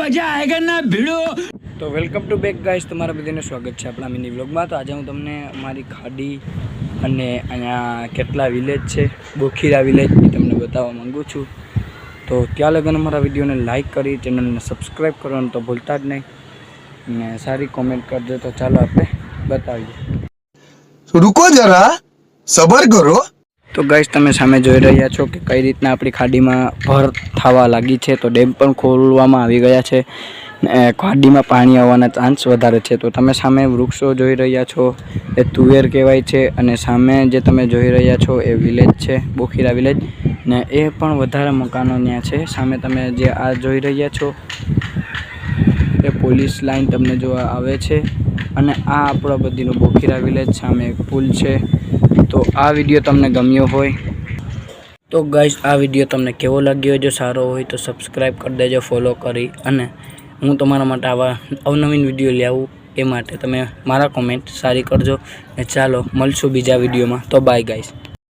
मजा आएगा ना भिड़ो। तो वेलकम टू બેક ગાઈસ, તમારા બધાને સ્વાગત છે આપણા મિની વ્લોગમાં। તો આજે હું તમને અમારી ખાડી અને અહીંયા કેટલા વિલેજ છે, બોખીરા વિલેજ તમને બતાવવા માંગુ છું। તો ત્યાં લગન અમારા વિડીયોને લાઇક કરી, ચેનલને સબસ્ક્રાઈબ કરવાનું તો ભૂલતા જ નહીં અને સારી કોમેન્ટ કરજો। તો ચાલો આપણે બતાવીએ। रुको जरा सबर करो। તો ગાઈસ તમે સામે જોઈ રહ્યા છો કે કઈ રીતના આપણી ખાડીમાં ભર થવા લાગી છે। તો ડેમ પણ ખોલવામાં આવી ગયા છે, ખાડીમાં પાણી આવવાના ચાન્સ વધારે છે। તો તમે સામે વૃક્ષો જોઈ રહ્યા છો, એ તુવેર કહેવાય છે, અને સામે જે તમે જોઈ રહ્યા છો એ વિલેજ છે, બોખીરા વિલેજ, ને એ પણ વધારે મકાનો ત્યાં છે। સામે તમે જે આ જોઈ રહ્યા છો એ પોલીસ લાઈન તમને જોવા આવે છે, અને આ આપણા બધીનું બોખીરા વિલેજ, સામે એક પુલ છે। તો આ વિડીયો તમને ગમ્યો હોય તો ગાઈસ આ વિડીયો તમને કેવો લાગ્યો, જો સારો હોય તો સબસ્ક્રાઈબ કરી દેજો, ફોલો કરી, અને હું તમારા માટે આવા અવનવીન વિડીયો લાવું એ માટે તમે મારા કોમેન્ટ સારી કરજો। ને ચાલો મળશું બીજા વિડીયોમાં। તો બાય ગાઈસ।